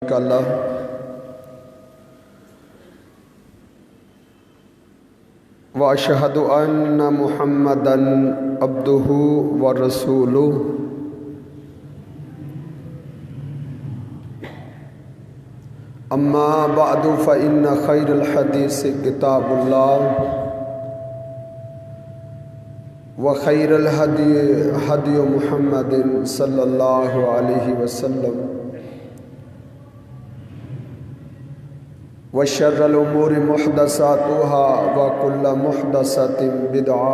शरीक लह व अशहदु अन्न मुहम्मदन अब्दुहु व रसूलुहु। अम्मा बअदु फ़इन्न खैरुल हदीस किताबुल्लाह व खैरुल हदी हदी मुहम्मदिन सल्लल्लाहु अलैहि वसल्लम व शर्रुल उमूरि मुहदसातुहा व कुल्लु मुहदसतिन बिदअ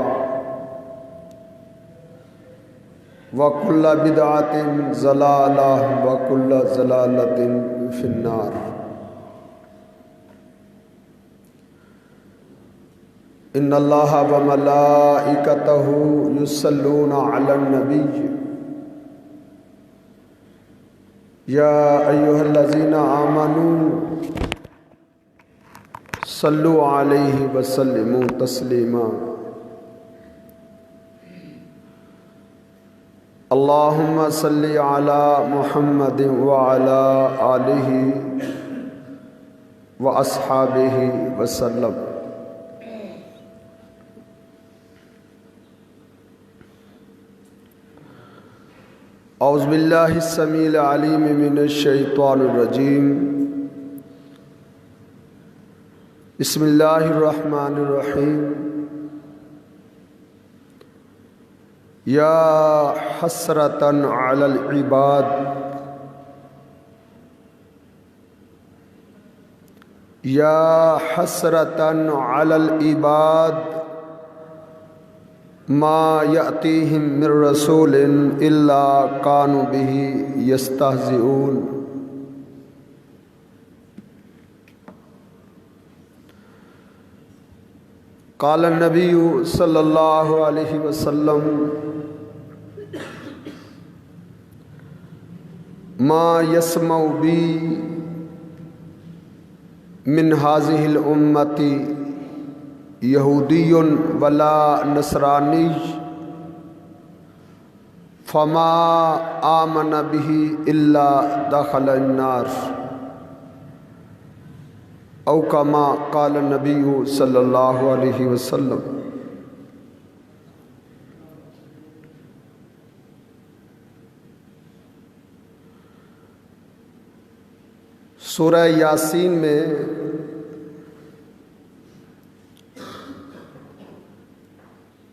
व कुल्लु बिदअतिन ज़लालह व कुल्लु ज़लालतिन फिन्नार। इन्नल्लाहा व मलाइकतहु युसल्लूना अलन नबी या अय्युहल्लज़ीना आमनू सल्लु अलैहि व सल्लिमू तस्लीमा। अल्लाहुम्मा सल्लि अला मुहम्मदिन व अला आलिहि व अस्हाबिहि व सल्लम। औज़ु बिल्लाहि स्समीइल अलीम मिनश शैतानिर रजीम। बिस्मिल्लाहिर रहमानिर रहीम। या हसरतन अलल इबाद या हसरतन अलल इबाद मा यअतीहिम मिर रसूलिन इल्ला कानु बिही यस्तहज़िऊन। क़ाल नबिय्यु सल्लल्लाहु अलैहि वसल्लम मा यस्मउ बी मिन हाज़िहिल उम्मती यहूदियुन वला नसरानी फमा आमन बिही इल्ला दखलन नार औ कमा क़ाल नबिय्यु सल्लल्लाहु अलैहि वसल्लम। सूरह यासीन में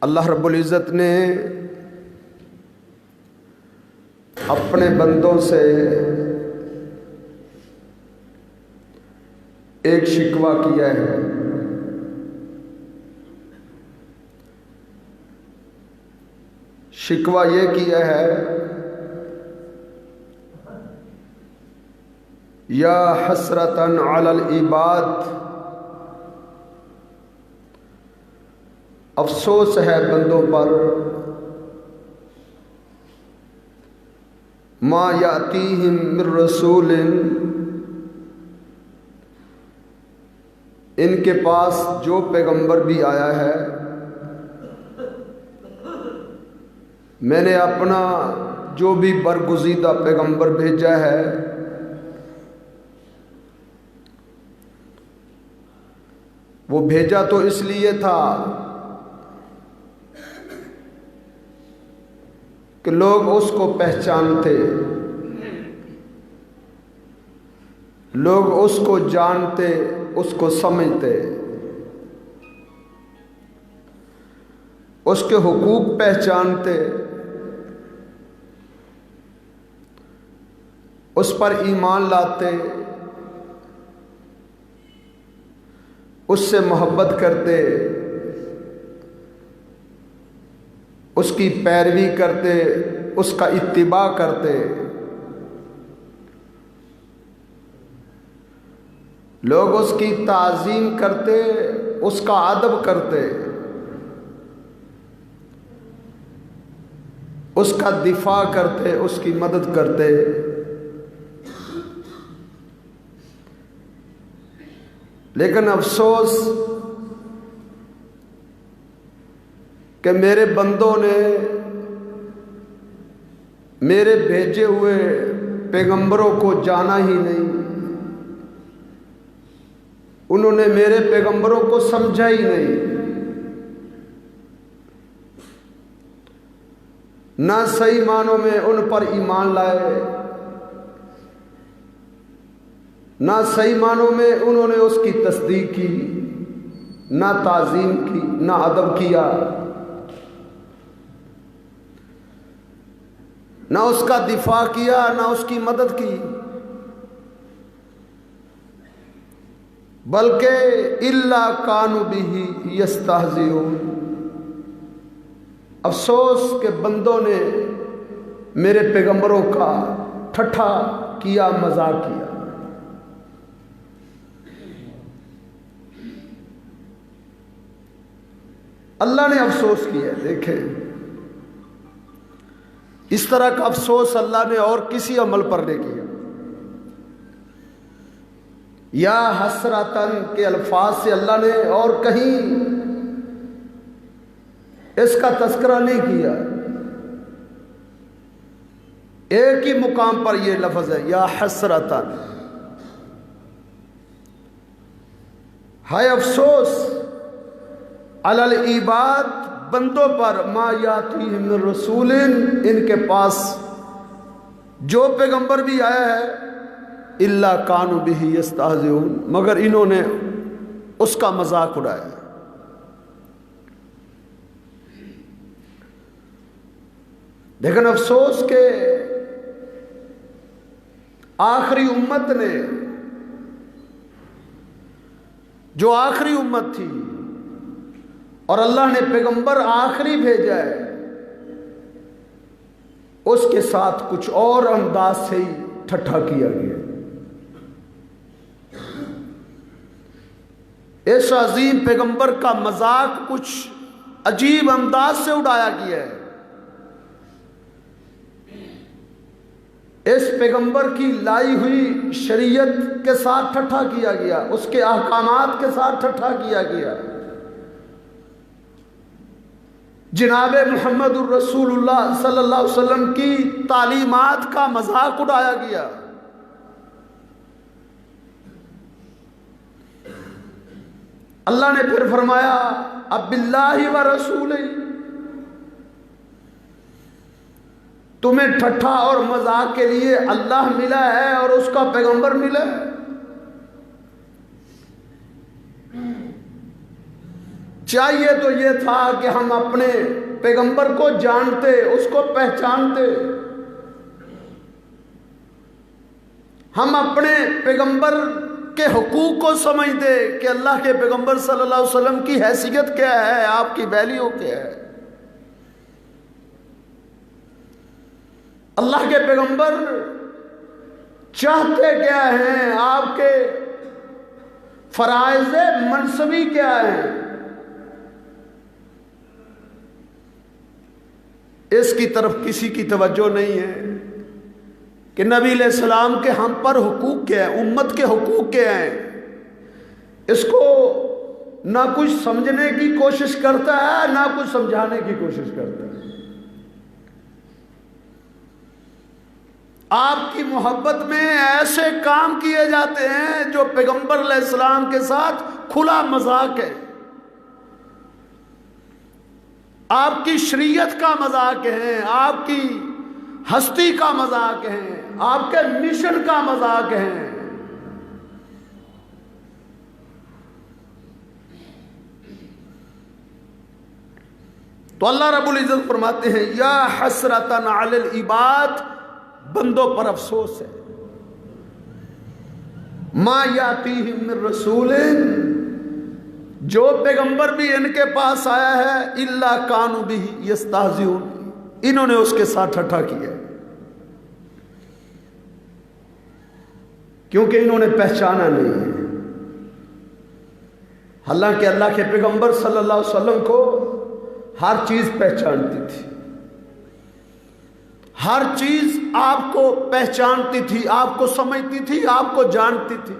अल्लाह रब्बुल इज़्ज़त ने अपने बंदों से एक शिकवा किया है। शिकवा ये किया है या हसरतन अलल इबाद, अफसोस है बंदों पर, मा यातीहिम मिर रसूलिन, इनके पास जो पैगंबर भी आया है मैंने अपना जो भी बरगुज़ीदा पैगंबर भेजा है वो भेजा तो इसलिए था कि लोग उसको पहचानते, लोग उसको जानते, उसको समझते, उसके हुकूक पहचानते, उस पर ईमान लाते, उससे मोहब्बत करते, उसकी पैरवी करते, उसका इत्तिबा करते। लोग उसकी ताज़ीम करते, उसका अदब करते, उसका दिफा करते, उसकी मदद करते। लेकिन अफसोस कि मेरे बंदों ने मेरे भेजे हुए पैगंबरों को जाना ही नहीं, उन्होंने मेरे पैगंबरों को समझा ही नहीं, ना सही मानों में उन पर ईमान लाए, ना सही मानों में उन्होंने उसकी तस्दीक की, ना ताज़ीम की, ना अदब किया, ना उसका दिफा किया, ना उसकी मदद की, बल्कि इल्ला कानु बिही यस्तहज़िऊन। अफसोस के बंदों ने मेरे पैगंबरों का ठट्ठा किया, मजाक किया। अल्लाह ने अफसोस किया। देखें, इस तरह का अफसोस अल्लाह ने और किसी अमल पर नहीं किया। या हसरतन के अल्फाज से अल्लाह ने और कहीं इसका तस्करा नहीं किया। एक ही मुकाम पर यह लफ्ज है, या हसरतन। हाय अफसोस अलल इबाद, बंदों पर, मा यातीहिम मिन रसूलिन, इनके पास जो पैगंबर भी आया है, इल्ला कानु बिही यस्तहज़िऊन, मगर इन्होंने उसका मजाक उड़ाया। लेकिन अफसोस के आखिरी उम्मत ने, जो आखिरी उम्मत थी और अल्लाह ने पैगंबर आखिरी भेजा है, उसके साथ कुछ और अंदाज से ही ठट्ठा किया गया। इस अजीम पैगंबर का मजाक कुछ अजीब अंदाज से उड़ाया गया है। इस पैगंबर की लाई हुई शरीयत के साथ ठट्ठा किया गया, उसके अहकामात के साथ ठट्ठा किया गया। जनाब मुहम्मदुर रसूलुल्लाह सल्लल्लाहु अलैहि वसल्लम की तालीमात का मजाक उड़ाया गया। अल्लाह ने फिर फरमाया, अब बिल्लाहि व रसूलिही, तुम्हें ठट्ठा और मजाक के लिए अल्लाह मिला है और उसका पैगंबर मिला है। चाहिए तो यह था कि हम अपने पैगंबर को जानते, उसको पहचानते, हम अपने पैगंबर के हुकूक को समझते कि अल्लाह के पैगंबर सल्लल्लाहु अलैहि वसल्लम की हैसियत क्या है, आपकी वैल्यू क्या है। अल्लाह के पैगंबर चाहते क्या हैं, आपके फराइज़ मनसबी क्या है, इसकी तरफ किसी की तवज्जो नहीं है कि नबी अलैहिस्सलाम के हम पर हुकूक क्या है, उम्मत के हुकूक क्या हैं। इसको ना कुछ समझने की कोशिश करता है, ना कुछ समझाने की कोशिश करता है। आपकी मोहब्बत में ऐसे काम किए जाते हैं जो पैगंबर अलैहिस्सलाम के साथ खुला मजाक है, आपकी शरीयत का मजाक है, आपकी हस्ती का मजाक है, आपके मिशन का मजाक है। तो अल्लाह रब्बुल इज्जत फरमाते हैं, या हसरतन अलल इबाद, बंदों पर अफसोस है, मा यातीहिम मिन रसूलिन, जो पैगंबर भी इनके पास आया है, इल्ला कानु बिही यस्तहज़िऊन, इन्होंने उसके साथ ठट्ठा किया, क्योंकि इन्होंने पहचाना नहीं है। हालांकि अल्लाह के पैगंबर सल्लल्लाहु अलैहि वसल्लम को हर चीज पहचानती थी, हर चीज आपको पहचानती थी, आपको समझती थी, आपको जानती थी।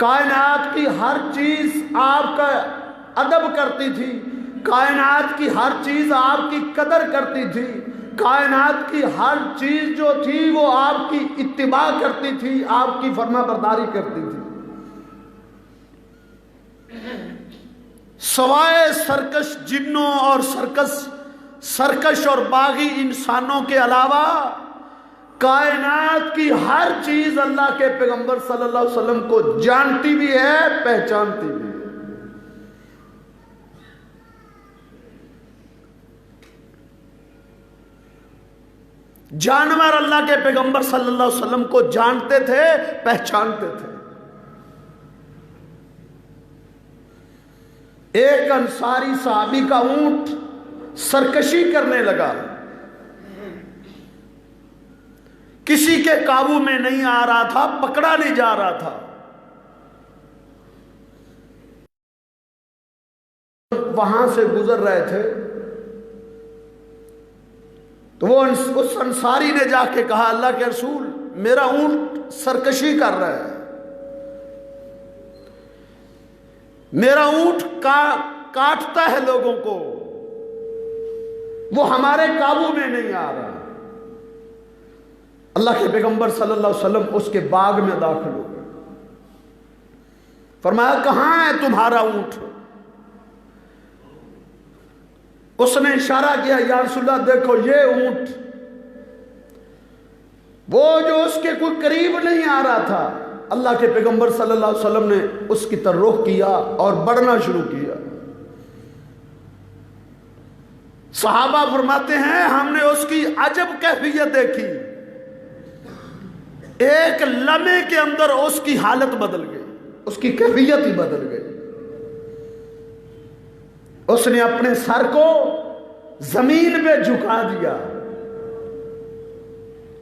कायनात की हर चीज आपका अदब करती थी, कायनात की हर चीज आपकी कदर करती थी, कायनात की हर चीज जो थी वो आपकी इत्तिबा करती थी, आपकी फरमाबरदारी करती थी। सवाए सरकश जिन्नों और सरकश और बागी इंसानों के अलावा कायनात की हर चीज अल्लाह के पैगंबर सल्लल्लाहु अलैहि वसल्लम को जानती भी है, पहचानती भी है। जानवर अल्लाह के पैगंबर सल्लल्लाहु अलैहि वसल्लम को जानते थे, पहचानते थे। एक अंसारी सहाबी का ऊंट सरकशी करने लगा, किसी के काबू में नहीं आ रहा था, पकड़ा नहीं जा रहा था। वहां से गुजर रहे थे तो वो उस अंसारी ने जाके कहा, अल्लाह के रसूल, मेरा ऊंट सरकशी कर रहा है, मेरा ऊंट काटता है लोगों को, वो हमारे काबू में नहीं आ रहा। अल्लाह के पैगंबर सल्लल्लाहु अलैहि वसल्लम उसके बाग में दाखिल हो गए। फरमाया, कहां है तुम्हारा ऊंट? उसने इशारा किया, या रसूलल्लाह देखो ये ऊंट, वो जो उसके कोई करीब नहीं आ रहा था। अल्लाह के पैगंबर सल्लल्लाहु अलैहि वसल्लम ने उसकी तरफ रुख किया और बढ़ना शुरू किया। सहाबा फरमाते हैं, हमने उसकी अजब कैफियत देखी, एक लम्हे के अंदर उसकी हालत बदल गई, उसकी कैफियत ही बदल गई। उसने अपने सर को जमीन पे झुका दिया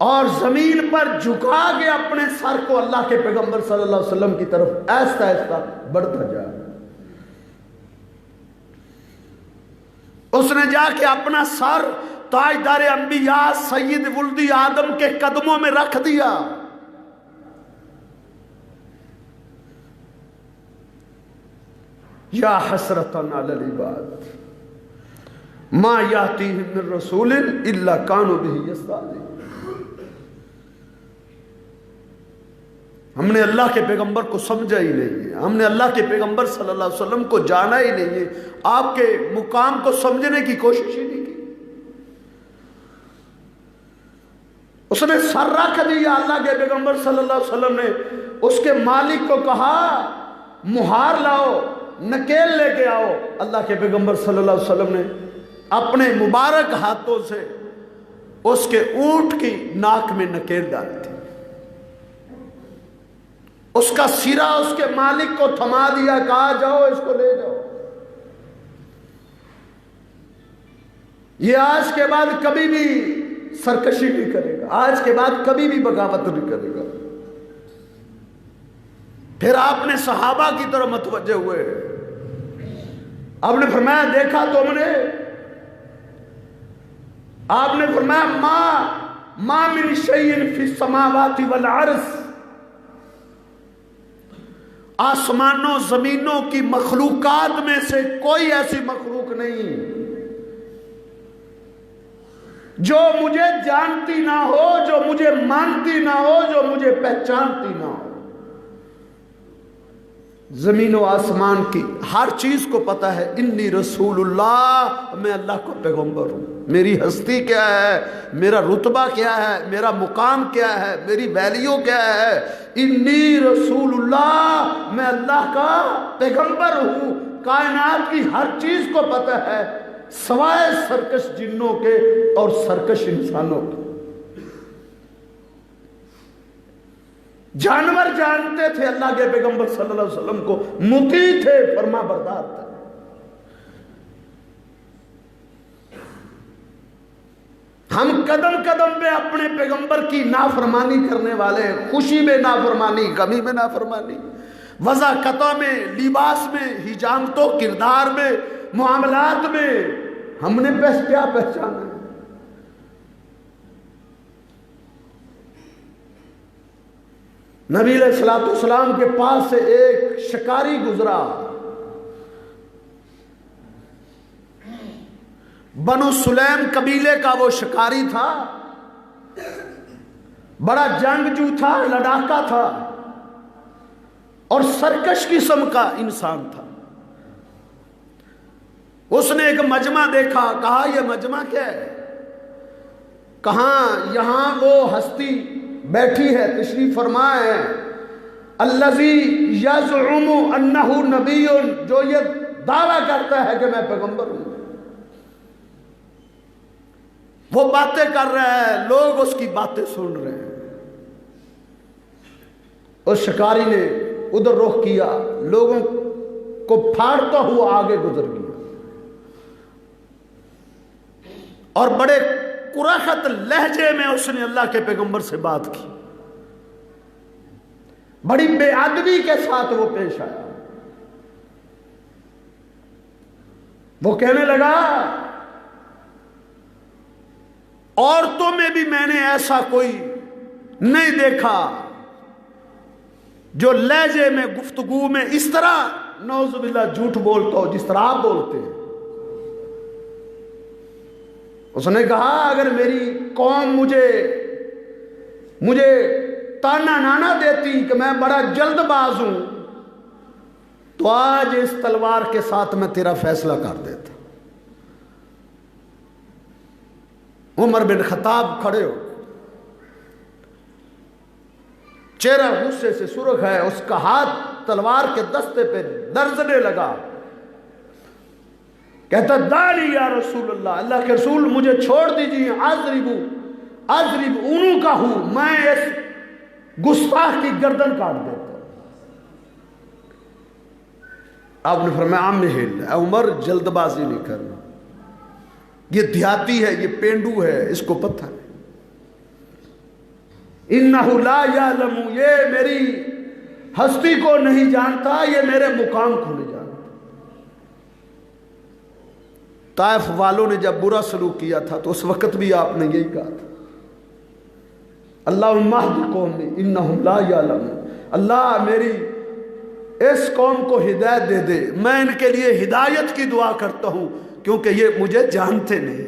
और जमीन पर झुका के अपने सर को अल्लाह के पैगंबर सल्लल्लाहु अलैहि वसल्लम की तरफ ऐसा ऐसा बढ़ता जा। उसने जाके अपना सर ताजदार अंबिया सैयद वुल्दी आदम के कदमों में रख दिया। या हसरतन अलल इबाद मा यातीहिम मिन रसूलिन इल्ला कानू बिही यस्ताज़िऊन। हमने अल्लाह के पैगंबर को समझा ही नहीं है, हमने अल्लाह के पैगंबर सल्लल्लाहु अलैहि वसल्लम को जाना ही नहीं है, आपके मुकाम को समझने की कोशिश ही नहीं की। उसने सर रख दिया। अल्लाह के पैगंबर सल्लल्लाहु अलैहि वसल्लम ने उसके मालिक को कहा, मुहार लाओ, नकेल लेके आओ। अल्लाह के पैगंबर सल्लल्लाहु अलैहि वसल्लम ने अपने मुबारक हाथों से उसके ऊंट की नाक में नकेल डाल दी। उसका सिरा उसके मालिक को थमा दिया, कहा जाओ इसको ले जाओ। ये आज के बाद कभी भी सरकशी नहीं करेगा, आज के बाद कभी भी बगावत नहीं करेगा। फिर आपने सहाबा की तरफ मतवज्जे हुए, आपने फरमाया, देखा तुमने? आपने फरमाया, मा मिन शैइन फिस समावाति वल अर्ज़, आसमानों जमीनों की मखलूकात में से कोई ऐसी मखलूक नहीं जो मुझे जानती ना हो, जो मुझे मानती ना हो, जो मुझे पहचानती ना हो। जमीन व आसमान की हर चीज को पता है, इन्नी रसूलुल्लाह, मैं अल्लाह का पैगंबर हूं। मेरी हस्ती क्या है, मेरा रुतबा क्या है, मेरा मुकाम क्या है, मेरी वैल्यू क्या है। इन्नी रसूलुल्लाह, मैं अल्लाह का पैगंबर हूं। कायनात की हर चीज को पता है, सवाए सरकश जिन्नों के और सरकश इंसानों के। जानवर जानते थे अल्लाह के पैगंबर सल्लल्लाहु अलैहि वसल्लम को, मुती थे, फरमा बरदार थे। हम कदम कदम पे अपने पैगंबर की नाफरमानी करने वाले हैं, खुशी में नाफरमानी, गमी में नाफरमानी, वज़ाकता में, लिबास में, हिजामतों, किरदार में, मुआमलात में हमने क्या पहचाना है? नबी अलैहिस्सलाम के पास से एक शिकारी गुजरा, बनु सुलैम कबीले का वो शिकारी था, बड़ा जंगजू था, लड़ाका था और सरकश किस्म का इंसान था। उसने एक मजमा देखा, कहा यह मजमा क्या है? कहा यहां वो हस्ती बैठी है, तशरीफ फरमा है, अल्लज़ी यज़उमु अन्नहु नबियुन, जो ये दावा करता है कि मैं पैगंबर हूं। वो बातें कर रहा है, लोग उसकी बातें सुन रहे हैं। उस शिकारी ने उधर रुख किया, लोगों को फाड़ता हुआ आगे गुजर गया और बड़े कुराखत लहजे में उसने अल्लाह के पैगंबर से बात की। बड़ी बेअदबी के साथ वो पेश आया। वो कहने लगा, औरतों में भी मैंने ऐसा कोई नहीं देखा जो लहजे में, गुफ्तगू में इस तरह नौजुबिल्लाह झूठ बोलता हो जिस तरह आप बोलते हैं। उसने कहा, अगर मेरी कौम मुझे ताना नाना देती कि मैं बड़ा जल्दबाज हूं, तो आज इस तलवार के साथ मैं तेरा फैसला कर देता। उमर बिन खत्ताब खड़े हो, चेहरा गुस्से से सुर्ख है, उसका हाथ तलवार के दस्ते पे दर्जने लगा। कहता, दाली या रसूल अल्लाह, अल्लाह के रसूल मुझे छोड़ दीजिए, आजरिब ऊनू का हूं, मैं इस गुस्ताख की गर्दन काट देता। आपने फरमाया, आमिल उमर, जल्दबाजी नहीं करना, ये देहाती है, ये पेंडू है, इसको पता नहीं। इन्नहु ला यालमु, ये मेरी हस्ती को नहीं जानता, ये मेरे मुकाम को नहीं जानता। ताइफ वालों ने जब बुरा सलूक किया था तो उस वक्त भी आपने यही कहा था, अल्लाहुम्मा हदी कौमी इन्नहुम ला यालमू, अल्लाह मेरी इस कौम को हिदायत दे दे। मैं इनके लिए हिदायत की दुआ करता हूं क्योंकि ये मुझे जानते नहीं।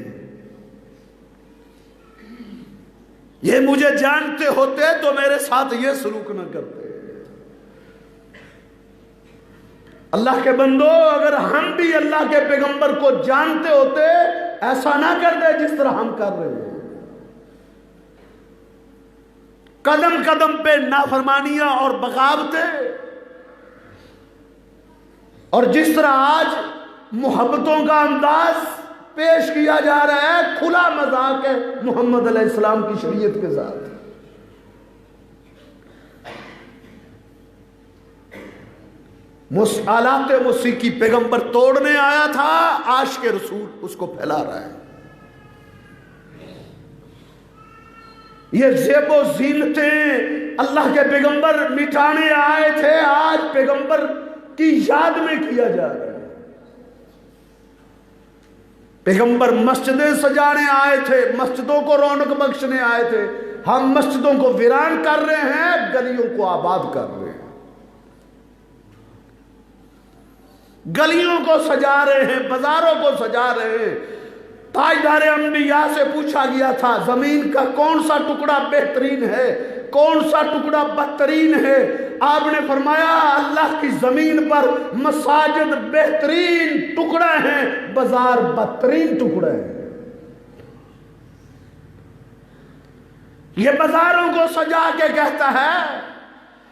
ये मुझे जानते होते तो मेरे साथ ये सलूक न करते। अल्लाह के बंदो, अगर हम भी अल्लाह के पैगंबर को जानते होते ऐसा ना करते जिस तरह हम कर रहे हैं। कदम कदम पे नाफरमानियां और बगावतें, और जिस तरह आज मोहब्बतों का अंदाज पेश किया जा रहा है, खुला मजाक है मोहम्मद अलैहिस्सलाम की शरीयत के साथ। आलात मौसीकी पैगंबर तोड़ने आया था, आशिक रसूल उसको फैला रहा है। ये ज़ेबो ज़ीनतें अल्लाह के पैगंबर मिटाने आए थे, आज पैगंबर की याद में किया जा रहा है। पैगंबर मस्जिदें सजाने आए थे, मस्जिदों को रौनक बख्शने आए थे। हम मस्जिदों को वीरान कर रहे हैं, गलियों को आबाद कर रहे हैं, गलियों को सजा रहे हैं, बाजारों को सजा रहे हैं। ताजदार अंबिया से पूछा गया था, जमीन का कौन सा टुकड़ा बेहतरीन है, कौन सा टुकड़ा बदतरीन है? आपने फरमाया, अल्लाह की जमीन पर मसाजिद बेहतरीन टुकड़ा है, बाजार बदतरीन टुकड़ा है। ये बाजारों को सजा के कहता है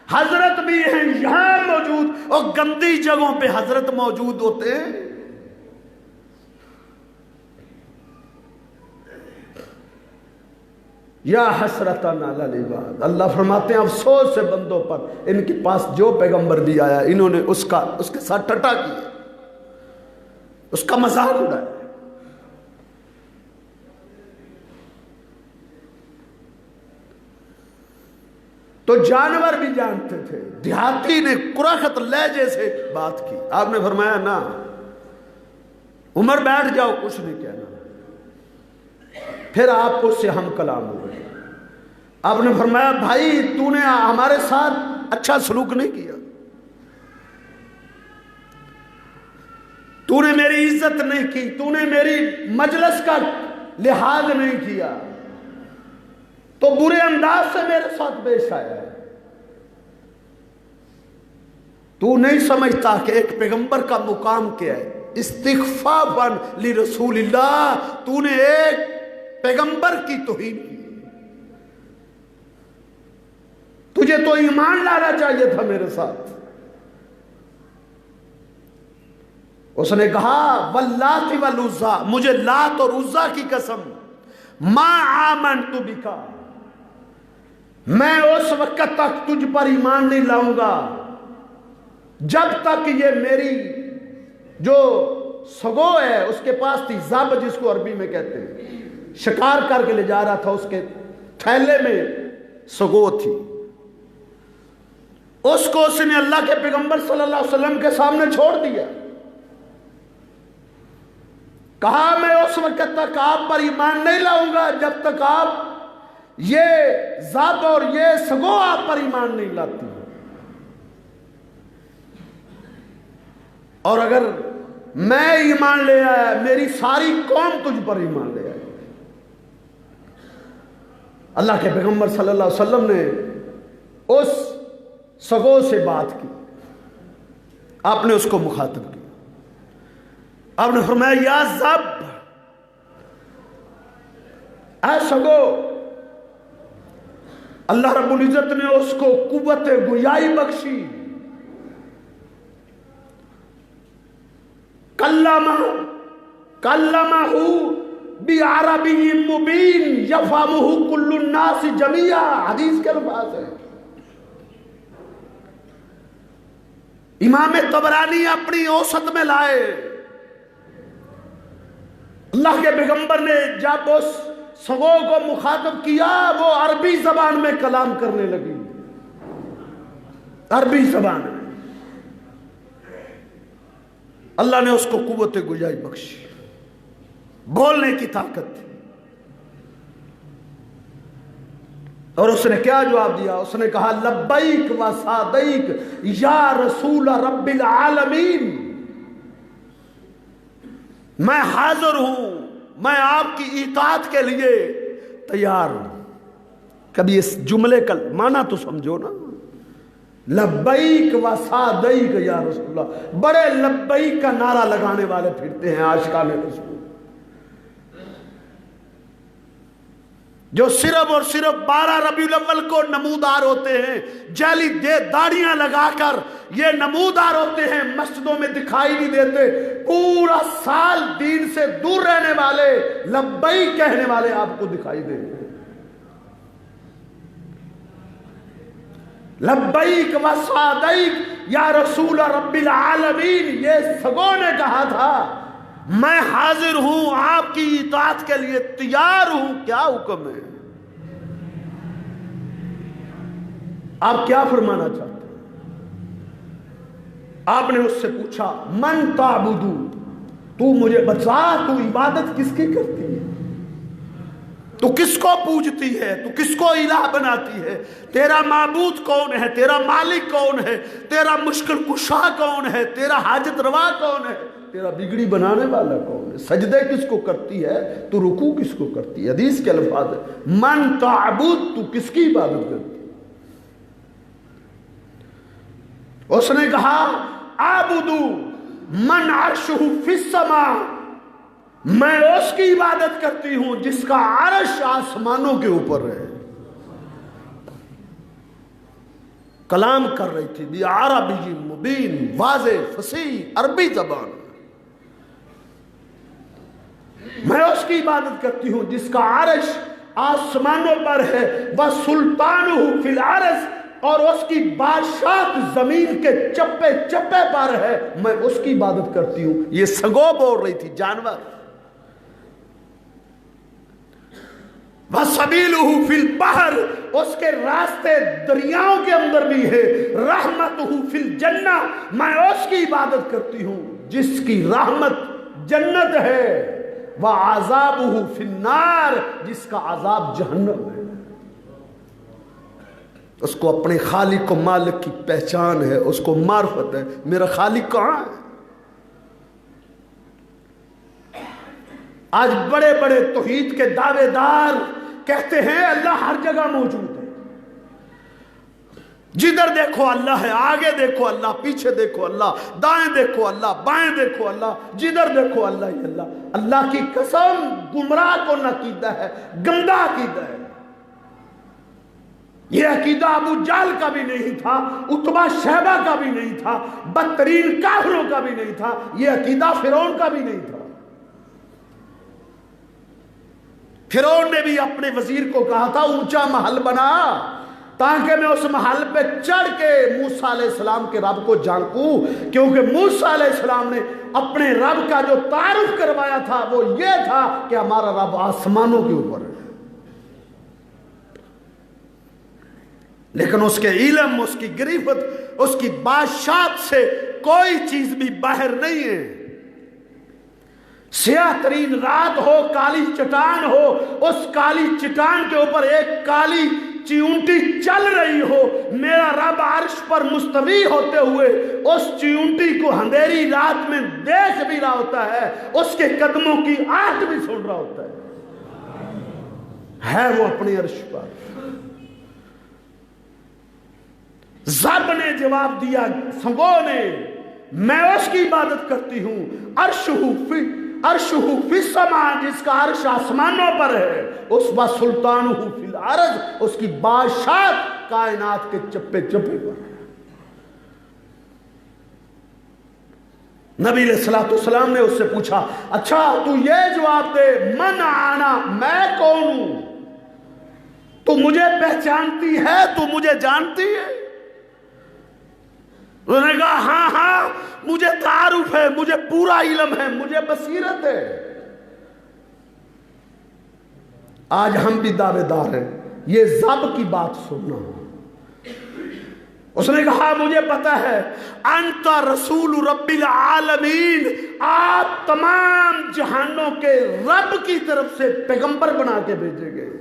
हजरत भी हैं यहां मौजूद, और गंदी जगहों पे हजरत मौजूद होते हैं। या हसरतन अलल इबाद, अल्लाह फरमाते हैं अफसोस है बंदों पर, इनके पास जो पैगंबर भी आया इन्होंने उसके साथ टटा किया, उसका मजाक उड़ाया। तो जानवर भी जानते थे। देहाती ने कुराखत लहजे से बात की। आपने फरमाया, ना उमर बैठ जाओ, कुछ नहीं कहना। फिर आप उससे हम कलाम हुए। आपने फरमाया, भाई तूने हमारे साथ अच्छा सलूक नहीं किया। तूने मेरी इज्जत नहीं की, तूने मेरी मजलिस का लिहाज नहीं किया, तो बुरे अंदाज से मेरे साथ पेश आया है। तू नहीं समझता कि एक पैगंबर का मुकाम क्या है? इस्तिग़फ़ारन ली रसूलिल्लाह, तूने एक पैगंबर की तौहीन की। तुझे तो ईमान लाना चाहिए था मेरे साथ। उसने कहा वल्लाति वल उज़्ज़ा, मुझे लात और उज़्ज़ा की कसम, मा आमनतु बिका, मैं उस वक्त तक तुझ पर ईमान नहीं लाऊंगा जब तक ये मेरी जो सगो है उसके पास थी, ज़ब जिसको अरबी में कहते हैं, शिकार करके ले जा रहा था, उसके थैले में सगो थी, उसको उसने अल्लाह के पैगंबर सल्लल्लाहु अलैहि वसल्लम के सामने छोड़ दिया। कहा मैं उस वक्त तक आप पर ईमान नहीं लाऊंगा जब तक आप ये ज़ब और ये सगो आप पर ईमान नहीं लाती। और अगर मैं ईमान ले आया, मेरी सारी कौम तुझ पर ईमान ले आई। अल्लाह के पैगंबर सल्लल्लाहु अलैहि वसल्लम ने उस सगो से बात की, आपने उसको मुखातिब किया, आपने फरमाया या ज़ब, ऐ सगो। अल्लाह रब्बुल इज्जत ने उसको कुव्वत गुयाई बख्शी। कल्लमहु बिअरबिय्यिन मुबीन यफ़हमुहु कुल्लु नास जमीआ, हदीस के अल्फाज है। इमाम तबरानी अपनी औसत में लाए, अल्लाह के पैगंबर ने जब उस सगो को मुखातब किया, वो अरबी जबान में कलाम करने लगी, अरबी जबान में। अल्लाह ने उसको कुव्वत गुजाई बख्शी, बोलने की ताकत थी। और उसने क्या जवाब दिया? उसने कहा लब्बैक व सादैक या रसूल रब्बिल आलमीन, मैं हाजिर हूं, मैं आपकी इताअत के लिए तैयार हूं। कभी इस जुमले का माना तो समझो ना, लब्बैक व सादैक या रसूलल्लाह। बड़े लब्बैक का नारा लगाने वाले फिरते हैं आशिकाने रसूल, जो सिर्फ और सिर्फ 12 रबीउल अव्वल को नमूदार होते हैं, जाली दाढ़ियां लगाकर ये नमूदार होते हैं, मस्जिदों में दिखाई नहीं देते। पूरा साल दीन से दूर रहने वाले, लब्बैक कहने वाले आपको दिखाई देंगे। लब्बैक व सादैक या रसूल रब्बिल आलमीन, ये सगो ने कहा था मैं हाजिर हूं, आपकी इताअत के लिए तैयार हूं। क्या हुक्म है? आप क्या फरमाना चाहते हैं? आपने उससे पूछा मन ताबुदू, तू मुझे बता, तू इबादत किसकी करती है? तू किसको पूजती है? तू किसको इलाह बनाती है? तेरा माबूद कौन है? तेरा मालिक कौन है? तेरा मुश्किल कुशा कौन है? तेरा हाजत रवा कौन है? तेरा बिगड़ी बनाने वाला कौन है? सजदे किसको करती है? तू रुकू किसको करती है? हदीस के अल्फाज है मन ताबुद, तू किसकी इबादत करती है? उसने कहा आबुदू मन अर्शहु फिस समा, मैं उसकी इबादत करती हूं जिसका अर्श आसमानों के ऊपर है। कलाम कर रही थी बी अरबिय्यिन मुबीन, वाज़े फसीह अरबी जबान। मैं उसकी इबादत करती हूं जिसका अर्श आसमानों पर है, वह सुल्तानुहु फिल अर्श, और उसकी बादशाह जमीन के चप्पे चप्पे पर है, मैं उसकी इबादत करती हूं। ये सगो बोल रही थी, जानवर। वह सबीलुहु फिल बहर, उसके रास्ते दरियाओं के अंदर भी है। रहमतुहु फिल जन्ना, मैं उसकी इबादत करती हूं जिसकी रहमत जन्नत है। वह आज़ाबुहु फिन नार, जिसका आज़ाब जहन्नम है। उसको अपने खालिक को मालिक की पहचान है, उसको मार्फत है, मेरा खालिक कहाँ है? आज बड़े बड़े तौहीद के दावेदार कहते हैं अल्लाह हर जगह मौजूद है, जिधर देखो अल्लाह है, आगे देखो अल्लाह, पीछे देखो अल्लाह, दाएं देखो अल्लाह, बाएं देखो अल्लाह, जिधर देखो अल्लाह ही अल्लाह। अल्लाह की कसम, गुमराह को न अकीदा है, गंदा अकीदा है। यह अकीदा अबू जाल का भी नहीं था, उतबा शहबा का भी नहीं था, बदतरीन काफिरों का भी नहीं था, यह अकीदा फिरौन का भी नहीं था। फिरौन ने भी अपने वजीर को कहा था ऊंचा महल बना ताकि मैं उस महल पे चढ़ के मूसा अलैहिस्सलाम के रब को झांकूं, क्योंकि मूसा अलैहिस्सलाम ने अपने रब का जो तारुफ करवाया था वो ये था कि हमारा रब आसमानों के ऊपर है। लेकिन उसके इल्म, उसकी गिरफ्त, उसकी बादशाहत से कोई चीज भी बाहर नहीं है। स्याह तरीन रात हो, काली चट्टान हो, उस काली चट्टान के ऊपर एक काली चिऊंटी चल रही हो, मेरा रब अर्श पर मुस्तवी होते हुए उस चिऊंटी को अंधेरी रात में देख भी रहा होता है, उसके कदमों की आहट भी सुन रहा होता है वो अपने अर्श पर। ज़ब ने जवाब दिया, संगो ने, मैं उसकी इबादत करती हूं, अर्शहु फिस समा, जिसका अर्श आसमानों पर है, उस व सुल्तानुहु फिल अर्ज़, उसकी बादशाह कायनात के चप्पे चप्पे पर है। नबी अलैहिस्सलाम ने उससे पूछा, अच्छा तू ये जवाब दे, मन आना, मैं कौन हूं? तू मुझे पहचानती है, तू मुझे जानती है? उन्होंने कहा हाँ हाँ मुझे तारुफ है, मुझे पूरा इल्म है, मुझे बसीरत है। आज हम भी दावेदार हैं, ये ज़ब की बात सुनना। उसने कहा मुझे पता है, अंता रसूल रब्बिल आलमीन, आप तमाम जहानों के रब की तरफ से पैगंबर बना के भेजे गए,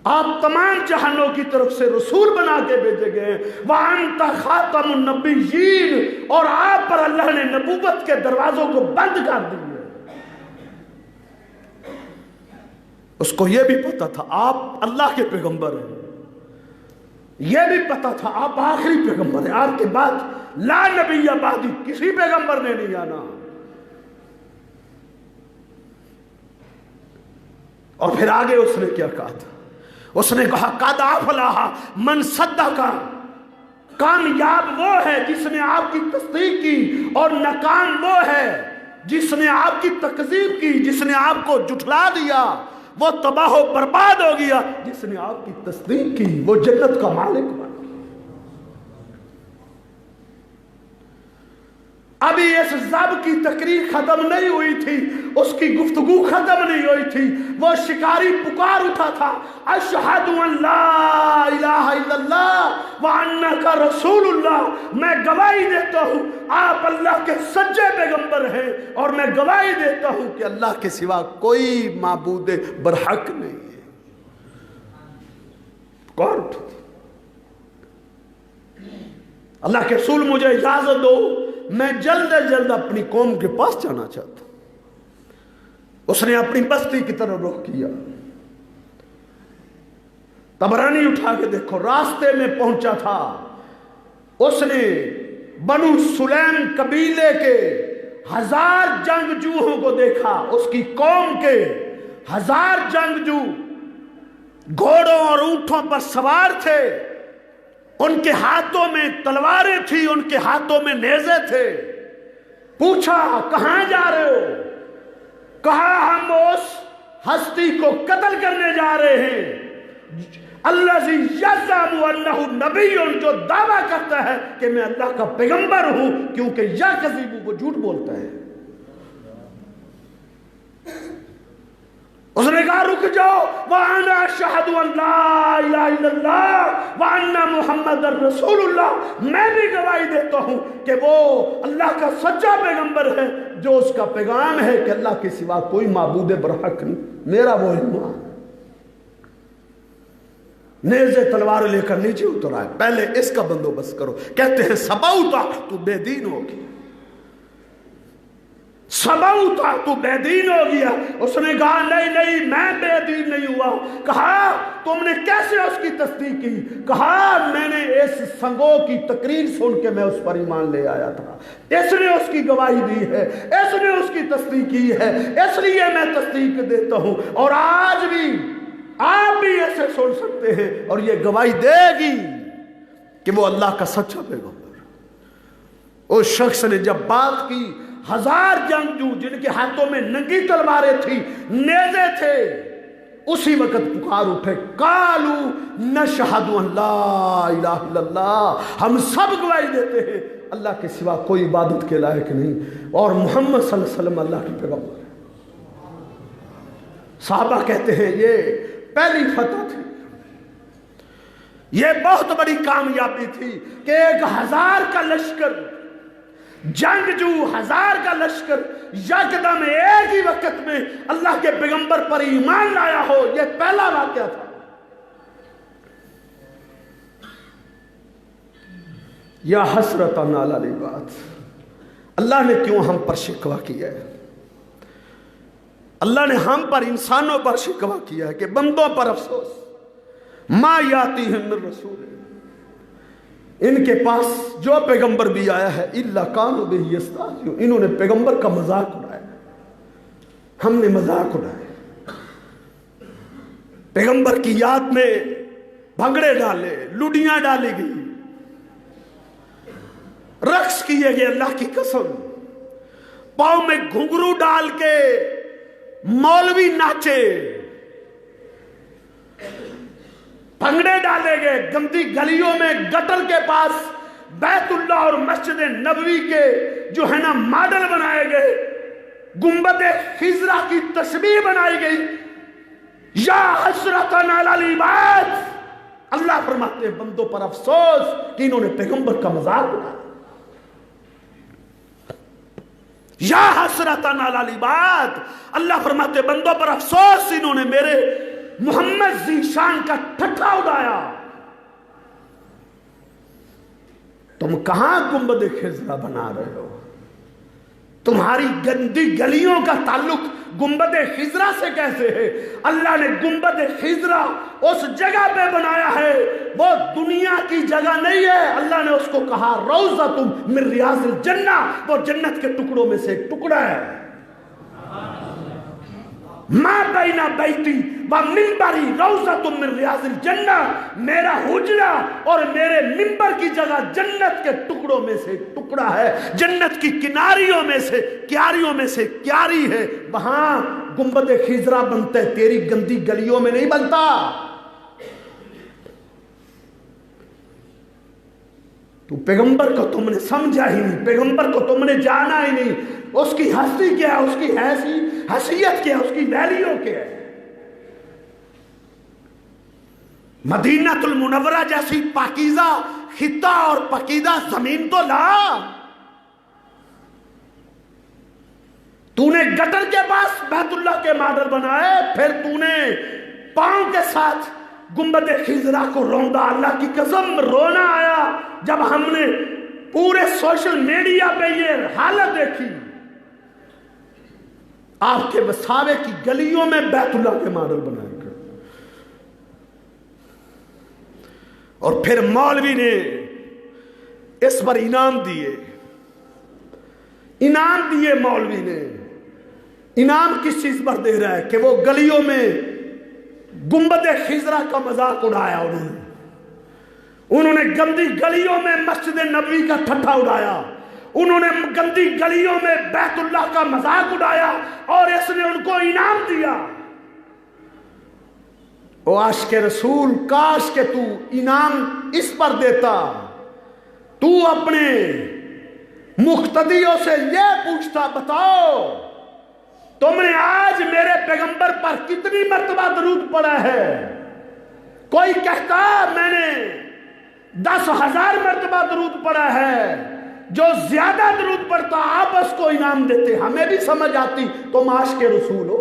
आप तमाम जहानों की तरफ से रसूल बना के भेजे गए। वअंता खातमुन नबिय्यीन, और आप पर अल्लाह ने नबूवत के दरवाजों को बंद कर दिए। उसको यह भी पता था आप अल्लाह के पैगंबर हैं, यह भी पता था आप आखिरी पैगंबर हैं, आपके बाद ला नबिय्य बादी, किसी पैगंबर ने नहीं आना। और फिर आगे उसने क्या कहा था? उसने कहा कद अफ़लह मन सद्दक़, कामयाब वो है जिसने आपकी तस्दीक की, और नाकाम वो है जिसने आपकी तकज़ीब की, जिसने आपको जुठला दिया। वो तबाह बर्बाद हो गया जिसने आपकी तस्दीक की, वो जन्नत का मालिक बना। अभी इस ज़ब की तकरीर खत्म नहीं हुई थी, उसकी गुफ्तगू खत्म नहीं हुई थी, वो शिकारी पुकार उठा था, अशहदु अल्ला इलाहा इल्लल्लाह व अन्नका रसूलुल्लाह, मैं गवाही देता हूँ आप अल्लाह के सच्चे पैगंबर हैं, और मैं गवाही देता हूँ कि अल्लाह के सिवा कोई माबूद बरहक नहीं है। कौन उठा? अल्लाह के रसूल मुझे इजाजत दो, मैं जल्द से जल्द अपनी कौम के पास जाना चाहता हूं। उसने अपनी बस्ती की तरफ रुख किया। तबरानी उठा के देखो, रास्ते में पहुंचा था, उसने बनु सुलैम कबीले के 1000 जंगजूओं को देखा, उसकी कौम के 1000 जंगजू घोड़ों और ऊंटों पर सवार थे, उनके हाथों में तलवारें थी, उनके हाथों में नेज़े थे। पूछा कहां जा रहे हो? कहा हम उस हस्ती को कत्ल करने जा रहे हैं अल्लाज़ी यज़अमु अन्नहु नबिय्युन, जो दावा करता है कि मैं अल्लाह का पैगंबर हूं, क्योंकि या कज़ीबु, वो झूठ बोलता है। उसने कहा रुक जाओ, वअना अशहदु अल्ला इलाहा इल्लल्लाह व अन्ना मुहम्मदर रसूलुल्लाह, मैं भी गवाही देता हूं कि वो अल्लाह का सच्चा पैगंबर है, जो उसका पैगाम है कि अल्लाह के सिवा कोई माबूद बरहक नहीं, मेरा वो ईमान। नेज़े तलवार लेकर नीचे उतर आए, पहले इसका बंदोबस्त करो। कहते हैं सबौता, तू बेदीन होगी, सबऊ था, तू बेदीन हो गया। उसने कहा नहीं नहीं मैं बेदीन नहीं हुआ। कहा तुमने कैसे उसकी तस्दीक की? कहा मैंने इस संगो की तकरीर सुन के मैं उस पर ईमान ले आया था, इसने उसकी गवाही दी है, इसने उसकी तस्दीक की है, इसलिए मैं तस्दीक देता हूं। और आज भी आप भी ऐसे सुन सकते हैं और ये गवाही देगी कि वो अल्लाह का सच्चा पैगंबर। उस शख्स ने जब बात की, 1000 जंगजू जिनके हाथों में नंगी तलवारें थी, नेज़े थे, उसी वक्त पुकार उठे, कालू नशहदु अल्ला इलाहा इल्लल्लाह, हम सब गवाही देते हैं अल्लाह के सिवा कोई इबादत के लायक नहीं और मोहम्मद सल्लल्लाहु अलैहि वसल्लम अल्लाह के पैगंबर है। साहबा कहते हैं ये पहली फतह थी, ये बहुत बड़ी कामयाबी थी कि 1000 का लश्कर, जंगजू 1000 का लश्कर यकदम एक ही वक्त में अल्लाह के पैगंबर पर ईमान लाया हो, यह पहला वाकया था। या हसरतन अला लिबात, अल्लाह ने क्यों हम पर शिकवा किया है? अल्लाह ने हम पर, इंसानों पर शिकवा किया है कि बंदों पर अफसोस, मा यातीहिम मिन रसूल, इनके पास जो पैगंबर भी आया है इल्ला कानू बिही यस्तहज़िऊन, इन्होंने पैगंबर का मजाक उड़ाया, हमने मजाक उड़ाया। पैगंबर की याद में भंगड़े डाले, लुडियां डाली गई, रक्स किए गए, अल्लाह की कसम, पांव में घुंघरू डाल के मौलवी नाचे, भंगड़े डाले गए, गंदी गलियों में गटर के पास बैतुल्लाह और मस्जिद नबवी के जो है ना मॉडल बनाए गए, गुंबद खिजरा की तस्वीर बनाई गई। या हसरतन अलल इबाद, अल्लाह फरमाते बंदों पर अफसोस कि इन्होंने पैगंबर का मजाक उड़ाया। या हसरतन अलल इबाद, अल्लाह फरमाते बंदों पर अफसोस इन्होंने मेरे मोहम्मद ज़ीशान का ठट्ठा उड़ाया। तुम कहां गुंबद खिजरा बना रहे हो? तुम्हारी गंदी गलियों का ताल्लुक गुंबद खिजरा से कैसे है? अल्लाह ने गुंबद खिजरा उस जगह पे बनाया है, वो दुनिया की जगह नहीं है। अल्लाह ने उसको कहा रौज़तुम मिन रियाज़िल जन्ना, वो जन्नत के टुकड़ों में से एक टुकड़ा है। मा बैना बैती व मिंबरी रौज़तुम मिन रियाज़िल जन्ना, मेरा हुजरा और मेरे मिंबर की जगह जन्नत के टुकड़ों में से टुकड़ा है, जन्नत की किनारियों में से, क्यारियों में से क्यारी है, वहां गुंबद खिजरा बनता है, तेरी गंदी गलियों में नहीं बनता। तो पैगंबर को तुमने समझा ही नहीं, पैगंबर को तुमने जाना ही नहीं, उसकी हस्ती क्या है, उसकी हैसियत क्या है, उसकी वैल्यू क्या है। मदीनातुल मुनव्वरा जैसी पाकीज़ा खिता और पकीदा जमीन तो ला। तूने गटर के पास बैतुल्लाह के मॉडल बनाए, फिर तूने पांव के साथ गुंबद खिजरा को रौंदा। अल्लाह की कसम रोना आया जब हमने पूरे सोशल मीडिया पे ये हालत देखी, आपके वसावे की गलियों में बैतुल्लाह के मॉडल बनाए गए। और फिर मौलवी ने इस पर इनाम दिए, मौलवी ने इनाम किस चीज पर दे रहा है कि वो गलियों में गुंबद खिजरा का मजाक उड़ाया। उन्होंने गंदी गलियों में मस्जिद नबवी का ठट्ठा उड़ाया, उन्होंने गंदी गलियों में बैतुल्लाह का मजाक उड़ाया और इसने उनको इनाम दिया। ओ आशिक़े रसूल, काश के तू इनाम इस पर देता, तू अपने मुख्तदियों से ये पूछता, बताओ तुमने आज मेरे पैगंबर पर कितनी मर्तबा दरूद पढ़ा है? कोई कहता मैंने 10,000 मर्तबा दरूद पढ़ा है। जो ज्यादा दरूद पढ़ता आपस को इनाम देते। हमें भी समझ आती तुम आशिक़े रसूल हो,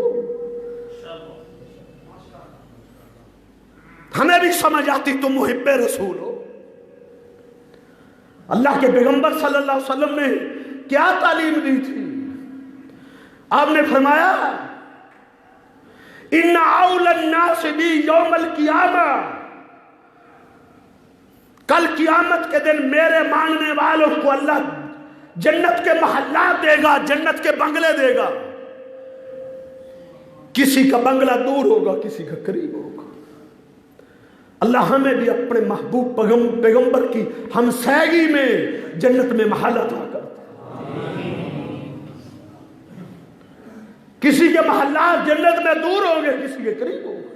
हमें भी समझ आती तुम मुहिब्बे रसूल हो। अल्लाह के पैगंबर सल्लल्लाहु अलैहि वसल्लम ने क्या तालीम दी थी? आपने फरमाया इन्ना औलन नास बी यौमल कियामा, कल कियामत के दिन मेरे मांगने वालों को अल्लाह जन्नत के महल्लात देगा, जन्नत के बंगले देगा। किसी का बंगला दूर होगा, किसी का करीब होगा। अल्लाह हमें भी अपने महबूब पैगंबर की हमसैगी में जन्नत में महल अता करता। किसी के महल्लात जन्नत में दूर होंगे, किसी के करीब होगा।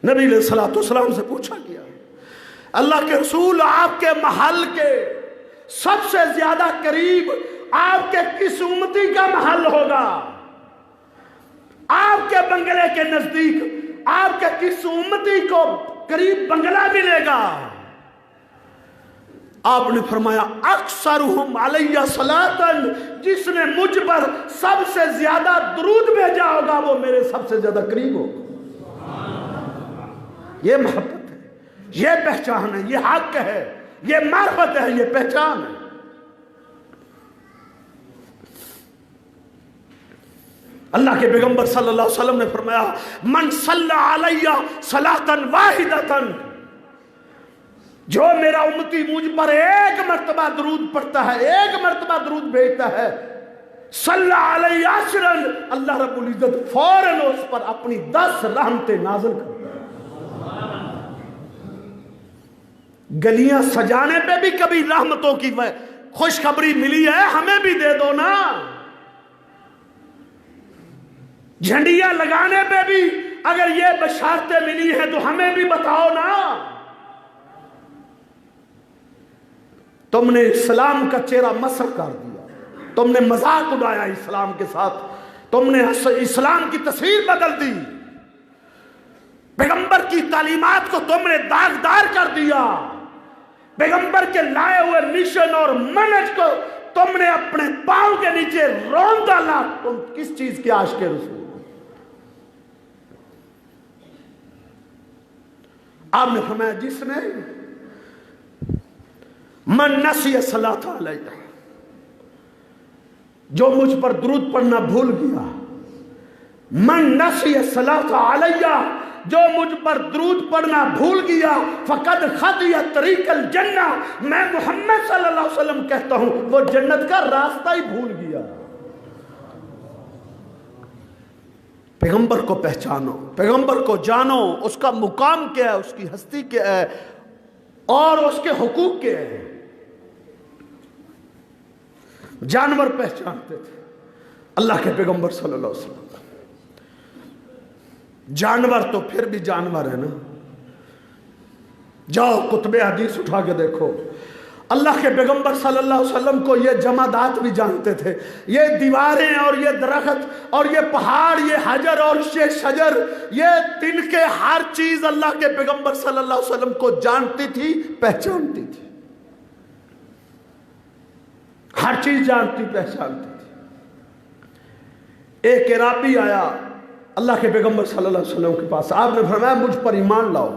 नबी अलैहिस्सलातु वस्सलाम से पूछा गया, अल्लाह के रसूल आपके महल के सबसे ज्यादा करीब आपके किस उम्मती का महल होगा? आपके बंगले के नजदीक आपके किस उम्मती को करीब बंगला मिलेगा? आपने फरमाया अक्सरुहुम अलैया सलातन, जिसने मुझ पर सबसे ज्यादा दुरूद भेजा होगा वो मेरे सबसे ज्यादा करीब होगा। ये मोहब्बत है, ये पहचान है, ये हक है, ये मार्फत है, ये पहचान है। अल्लाह के पैगंबर सल्लल्लाहु अलैहि वसल्लम ने फरमाया मन सल्ला अलैया सलातन वाहिदतन, जो मेरा उम्मती मुझ पर एक मर्तबा दरूद पढ़ता है, एक मर्तबा दरूद भेजता है, सल्ला अलैया अशरन, अल्लाह रब्बुल इज्जत फौरन उस पर अपनी 10 रहमतें नाज़िल करता है। गलियां सजाने पे भी कभी रहमतों की खुशखबरी मिली है, हमें भी दे दो ना। झंडियां लगाने पे भी अगर ये बशारतें मिली हैं तो हमें भी बताओ ना। तुमने इस्लाम का चेहरा मसख कर दिया, तुमने मजाक उड़ाया इस्लाम के साथ, तुमने इस्लाम की तस्वीर बदल दी, पैगंबर की तालीमात को तुमने दागदार कर दिया, पैगंबर के लाए हुए मिशन और मनहज को तुमने अपने पांव के नीचे रोन डाला। तुम किस चीज के आशिक़ रसूल? आपने फरमाया जिसने मन नसिया सलात अलैया, जो मुझ पर दुरूद पढ़ना भूल गया, मन नसिया सलात अलैया, जो मुझ पर दुरूद पढ़ना भूल गया, फकद खदिया तरीकल जन्ना, मैं मोहम्मद सल्लल्लाहु अलैहि वसल्लम कहता हूं वो जन्नत का रास्ता ही भूल गया। पैगंबर को पहचानो, पैगंबर को जानो, उसका मुकाम क्या है, उसकी हस्ती क्या है और उसके हुकूक क्या है। जानवर पहचानते थे अल्लाह के पैगंबर सल्लल्लाहु अलैहि वसल्लम। जानवर तो फिर भी जानवर है ना। जाओ कुतुबे हदीस उठा के देखो, अल्लाह के पैगंबर सल्लल्लाहु अलैहि वसल्लम को ये जमादात भी जानते थे। ये दीवारें और ये दरख्त और ये पहाड़, ये हजर और ये शजर, ये तिनके, हर चीज अल्लाह के पैगंबर सल्लल्लाहु अलैहि वसल्लम को जानती थी, पहचानती थी। हर चीज जानती पहचानती थी। एक इराबी आया अल्लाह के पैगंबर सल्लल्लाहु अलैहि वसल्लम के पास, आपने फरमाया मुझ पर ईमान लाओ।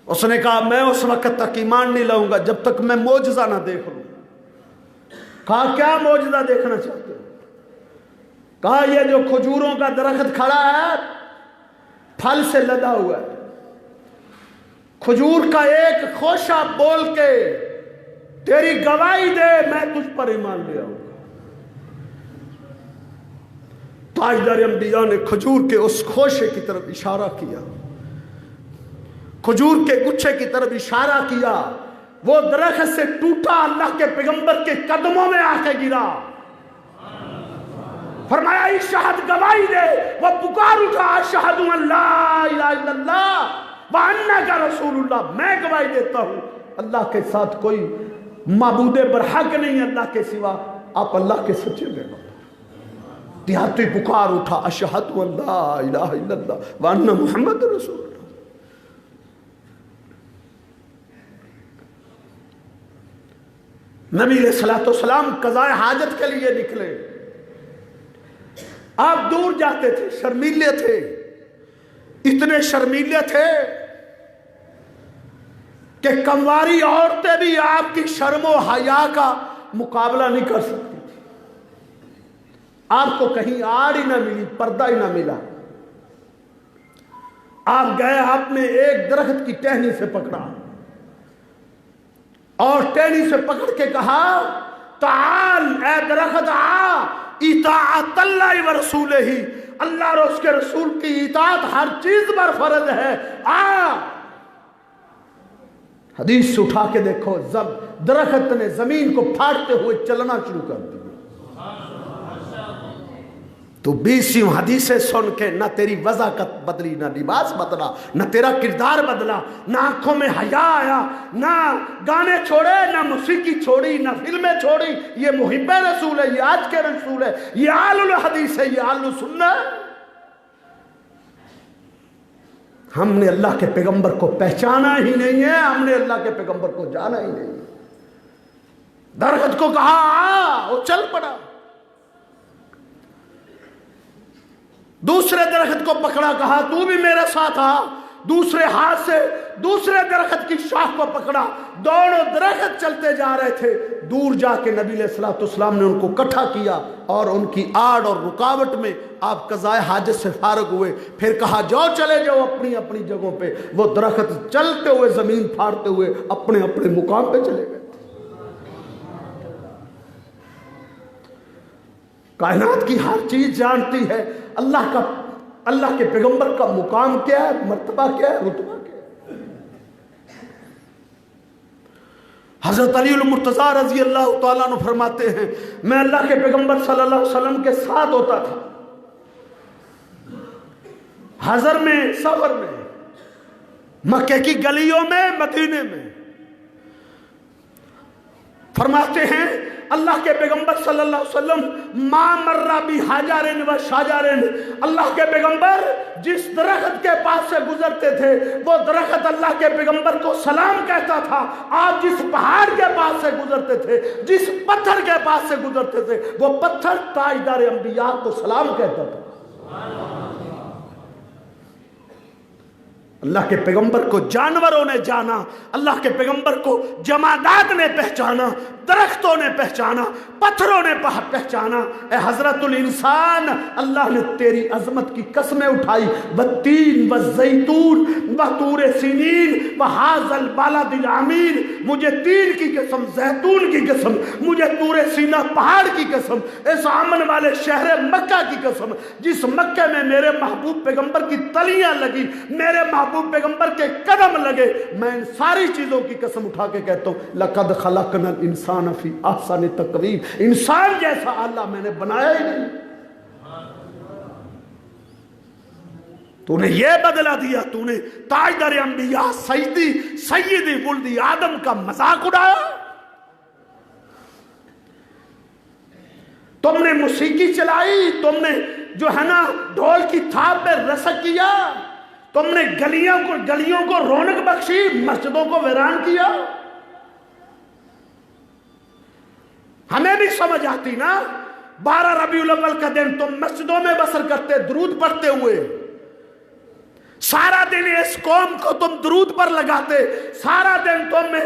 उसने कहा मैं उस वक्त तक ईमान नहीं लाऊंगा जब तक मैं मौजज़ा ना देख लूं। कहा क्या मौजज़ा देखना चाहते हो? कहा ये जो खजूरों का दरख्त खड़ा है फल से लदा हुआ है, खजूर का एक खोशा बोल के तेरी गवाही दे मैं तुझ पर ईमान ले आऊंगा। ताजदार अंबिया ने खजूर के उस खोशे की तरफ इशारा किया, खजूर के गुच्छे की तरफ इशारा किया, वो दरख्त से टूटा, अल्लाह के पैगंबर के कदमों में आके गिरा। फरमाया इशहद गवाही दे। वो पुकार उठा अशहदु अल्ला इलाहा इल्लल्लाह व अन्नका रसूलुल्लाह, मैं गवाही देता हूं अल्लाह के साथ कोई माबूदे बरहक नहीं अल्लाह के सिवा, आप अल्लाह के सच्चे पैगंबर। देहाती पुकार उठा अशहदु अल्ला इलाहा इल्लल्लाह व अन्ना मुहम्मद रसूलुल्लाह। नबी अलैहिस्सलातु वस्सलाम कज़ाए हाजत के लिए निकले। आप दूर जाते थे, शर्मीले थे, इतने शर्मीले थे कि कमवारी औरतें भी आपकी शर्म व हया का मुकाबला नहीं कर सकती थी। आपको कहीं आड़ ही ना मिली, पर्दा ही ना मिला। आप गए, आपने एक दरख्त की टहनी से पकड़ा और टहनी से पकड़ के कहा, ताल ए दरख्त आ, इताअत अल्लाह व रसूले ही, अल्लाह और उसके रसूल की इताअत हर चीज पर फर्ज है, आ। हदीस उठा के देखो, जब दरख्त ने जमीन को फाड़ते हुए चलना शुरू कर दिया। तो 20 हदीसें सुन के ना तेरी वज़ाकत बदली, ना लिबास बदला, ना तेरा किरदार बदला, ना आंखों में हया आया, ना गाने छोड़े, ना मौसीकी छोड़ी, ना फिल्में छोड़ी। ये मुहिब्बे रसूल है, ये आज के रसूल है, ये आलुल हदीस है, ये आलुल सुन्ना। हमने अल्लाह के पैगंबर को पहचाना ही नहीं है, हमने अल्लाह के पैगंबर को जाना ही नहीं। दरख्त को कहा आ, वो चल पड़ा। दूसरे दरख्त को पकड़ा, कहा तू भी मेरे साथ आ। दूसरे हाथ से दूसरे दरख्त की शाख को पकड़ा। दोनों दरख्त चलते जा रहे थे। दूर जाके नबी अलैहिस्सलाम ने उनको इकट्ठा किया और उनकी आड़ और रुकावट में आप कज़ाए हाजत से फारग हुए। फिर कहा जाओ, चले जाओ अपनी अपनी जगहों पे। वो दरख्त चलते हुए, जमीन फाड़ते हुए अपने अपने मुकाम पे चले गए। कायनात की हर चीज जानती है अल्लाह के पैगंबर का मुकाम क्या है, मर्तबा क्या है, रुतबा क्या है। हजरत अली मुर्तज़ा रजी अल्लाह तआला अन्हु फरमाते हैं, मैं अल्लाह के पैगंबर सल्लल्लाहु अलैहि वसल्लम के साथ होता था, हजर में, सफर में, मक्के की गलियों में, मदीने में। फरमाते हैं अल्लाह के पैगंबर सल्लल्लाहु अलैहि वसल्लम मा मर्रा बि हाजारिन व शाजारिन, अल्लाह के पैगंबर जिस दरख्त के पास से गुजरते थे वो दरख्त अल्लाह के पैगंबर को सलाम कहता था। आप जिस पहाड़ के पास से गुजरते थे, जिस पत्थर के पास से गुजरते थे, वो पत्थर ताजदार अंबिया को सलाम कहता था। अल्लाह के पैगंबर को जानवरों ने जाना, अल्लाह के पैगंबर को जमादात ने पहचाना, दरख्तों ने पहचाना, पत्थरों ने पहचाना। ए हजरतुल इंसान, अल्लाह ने तेरी अजमत की कस्में उठाई। बत्तीन व जैतून व तूरे सीनीन व हाजल बालादिल आमीन, मुझे तीन की कसम, जैतून की कसम, मुझे तूरे सीना पहाड़ की कसम, इस आमन वाले शहर मक्का की कसम, जिस मक्के में मेरे महबूब पैगंबर की तलियां लगी, मेरे महबूब पैगंबर के कदम लगे, मैं इन सारी चीजों की कसम उठा के कहता हूं, लक़द खलक़नल इंसान फी अहसन तक़वीम, इंसान जैसा अल्लाह मैंने बनाया ही नहीं। तूने ये बदला दिया, तूने ताजदार अंबिया सैयदी वुल्दी आदम का मजाक उड़ाया। तुमने मौसीकी चलाई, तुमने जो है ना ढोल की थाप पे रसक किया, तुमने गलियों को रौनक बख्शी, मस्जिदों को वीरान किया। हमें भी समझ आती ना, 12 रबीउल अव्वल का दिन तुम मस्जिदों में बसर करते, दुरूद पढ़ते हुए, सारा दिन इस कौम को तुम दुरूद पर लगाते, सारा दिन तुम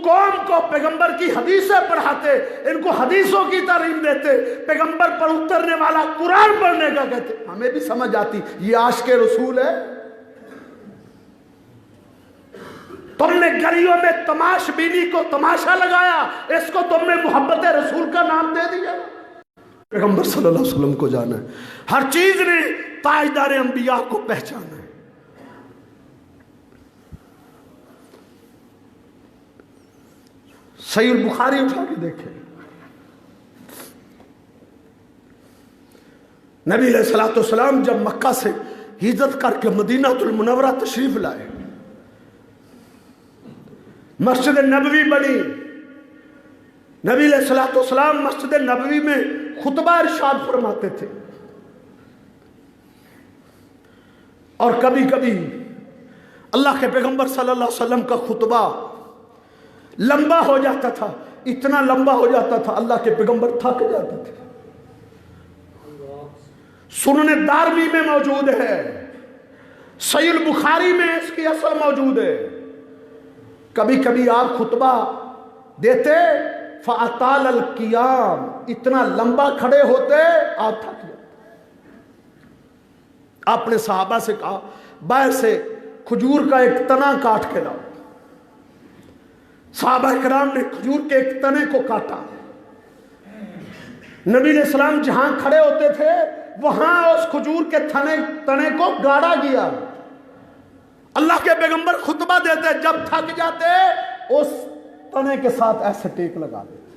कौम को पैगंबर की हदीसें पढ़ाते, इनको हदीसों की तालीम देते, पैगंबर पर उतरने वाला कुरान पढ़ने का कहते। हमें भी समझ आती ये आशिक़े रसूल है। तुमने गलियों में तमाशबीनी को तमाशा लगाया, इसको तुमने मोहब्बत रसूल का नाम दे दिया। पैगंबर सल्लल्लाहु अलैहि वसल्लम को जाना है, हर चीज ने ताजदार अंबिया को पहचाना है। सहीह बुखारी उठा के देखे, नबी अलैहिस्सलातु वस्सलाम जब मक्का से हिजरत करके मदीनातुल मुनव्वरा तशरीफ लाए, मस्जिद नबवी बनी। नबी अलैहिस्सलातु वस्सलाम मस्जिद नबवी में खुतबा इरशाद फरमाते थे और कभी कभी अल्लाह के पैगंबर सल्लल्लाहु अलैहि वसल्लम का खुतबा लंबा हो जाता था, इतना लंबा हो जाता था अल्लाह के पैगंबर थक जाते थे। सुनने दारमी में मौजूद है, सहीह बुखारी में इसकी असल मौजूद है। कभी कभी आप खुतबा देते, फ़अताल अल क़ियाम, इतना लंबा खड़े होते आप थक जाते। आपने सहाबा से कहा बाहर से खजूर का एक तना काट के लाओ। सहाबा किराम ने खजूर के एक तने को काटा। नबी ने सलाम जहां खड़े होते थे वहां उस खजूर के तने को गाड़ा गया। अल्लाह के पैगंबर खुतबा देते, जब थक जाते उस तने के साथ ऐसे टेक लगा देते,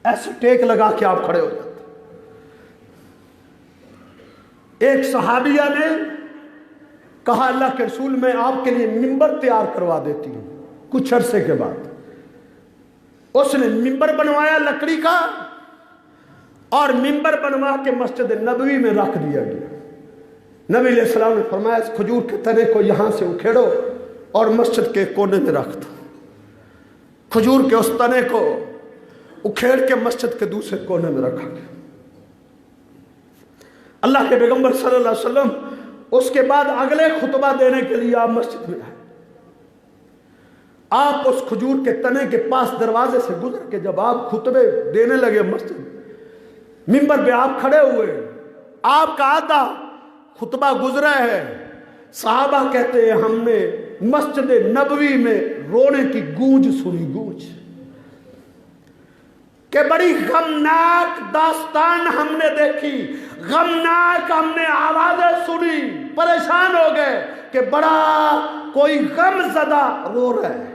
ऐसे टेक लगा के आप खड़े हो जाते। एक सहाबिया ने कहा अल्लाह के रसूल मैं आपके लिए मिंबर तैयार करवा देती हूं। कुछ अरसे के बाद उसने मिंबर बनवाया लकड़ी का और मिंबर बनवा के मस्जिद नबवी में रख दिया गया। नबी अलैहिस्सलाम ने फरमाया इस खजूर के तने को यहां से उखेड़ो और मस्जिद के कोने में रख दो। खजूर के उस तने को उखेड़ के मस्जिद के दूसरे कोने में रखा गया। अल्लाह के पैगंबर सल्लल्लाहु अलैहि वसल्लम उसके बाद अगले खुतबा देने के लिए आप मस्जिद में आए। आप उस खजूर के तने के पास दरवाजे से गुजर के जब आप खुतबे देने लगे मस्जिद मिंबर पे आप खड़े हुए, आपका आधा खुतबा गुजरा है। साहबा कहते हैं हमने मस्जिद नबवी में रोने की गूंज सुनी, गूंज के बड़ी गमनाक दास्तान हमने देखी, गमनाक हमने आवाजें सुनी, परेशान हो गए कि बड़ा कोई गम ज़दा रो रहा है।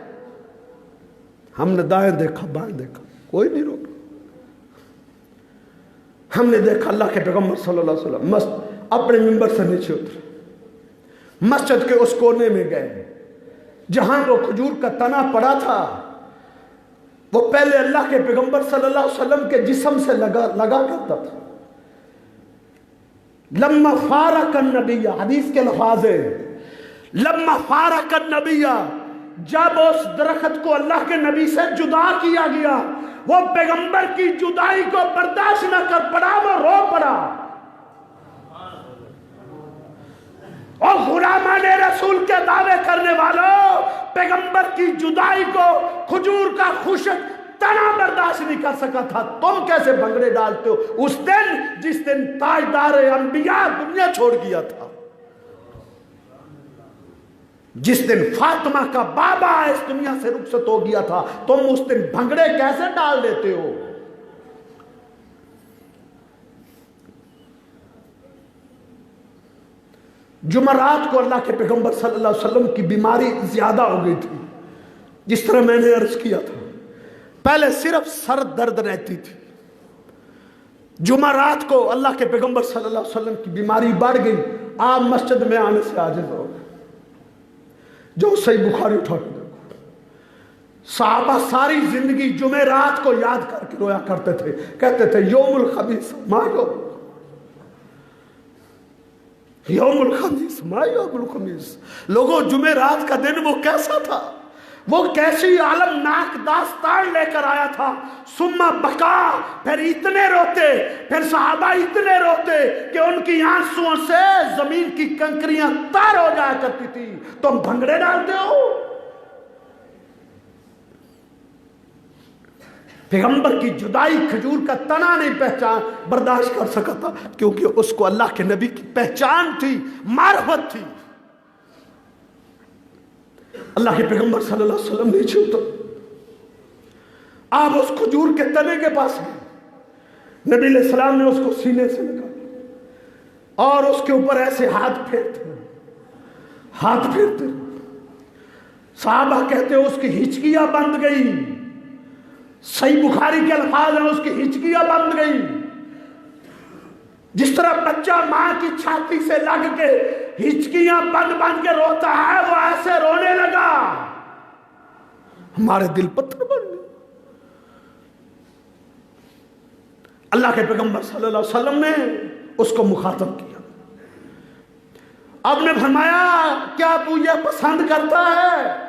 हमने दाएं देखा बाएं देखा, कोई नहीं रो रहा। हमने देखा अल्लाह के पैगंबर सल्लल्लाहु अलैहि वसल्लम अपने मिंबर से नीचे उतरे, मस्जिद के उस कोने में गए जहां वो खजूर का तना पड़ा था। वो पहले अल्लाह के पैगंबर सल्लल्लाहु अलैहि वसल्लम के जिस्म से लगा करता था। लम्मा फारक नबिया, हदीस के लफ्ज़ है लम्मा फारक नबिया, जब उस दरख्त को अल्लाह के नबी से जुदा किया गया, वो पैगंबर की जुदाई को बर्दाश्त न कर पड़ा, वो रो पड़ा। और गुलामाने रसूल के दावे करने वालों, पैगंबर की जुदाई को खजूर का खुशक तना बर्दाश्त नहीं कर सका था, तुम कैसे भंगड़े डालते हो उस दिन जिस दिन ताजदार अंबिया दुनिया छोड़ गया था, जिस दिन फातिमा का बाबा इस दुनिया से रुखसत हो गया था, तुम उस दिन भंगड़े कैसे डाल देते हो। जुमरात को अल्लाह के पैगंबर सल्लल्लाहु अलैहि वसल्लम की बीमारी ज्यादा हो गई थी। जिस तरह मैंने अर्ज किया था, पहले सिर्फ सर दर्द रहती थी, जुमरात को अल्लाह के पैगंबर सल्लल्लाहु अलैहि वसल्लम की बीमारी बढ़ गई। आप मस्जिद में आने से आजिज़ हो गए। जो सही बुखारी उठा के देखो, साहबा सारी जिंदगी जुमेरात को याद करके रोया करते थे, कहते थे यौमुल खमीस मा यौमुल खमीस मा यौमुल खमीस। लोगों, जुमेरात का दिन वो कैसा था, वो कैसी आलमनाक दास्तान लेकर आया था। सुम्मा बका, फिर इतने रोते, फिर सहाबा इतने रोते कि उनकी आंसुओं से जमीन की कंकरियां तार हो जाया करती थी। तुम भंगड़े डालते हो। पैगंबर की जुदाई खजूर का तना नहीं बर्दाश्त कर सका था, क्योंकि उसको अल्लाह के नबी की पहचान थी, मार्फत थी। अल्लाह के पैगंबर सल्लल्लाहु अलैहि वसल्लम नीचे उतर, आप उस खजूर के तने के पास गए। नबी अलैहि सलाम ने उसको सीने से निकाला और उसके ऊपर ऐसे हाथ फेरते साहबा कहते हो उसकी हिचकियां बंद गई। सही बुखारी के अल्फाज हैं, उसकी हिचकियां बंद गई। जिस तरह बच्चा मां की छाती से लग के हिचकियां बंद के रोता है, वो ऐसे रोने लगा। हमारे दिल पत्थर बन गए। अल्लाह के पैगंबर सल्लल्लाहु अलैहि वसल्लम ने उसको मुखातब किया। आपने फरमाया क्या तू ये पसंद करता है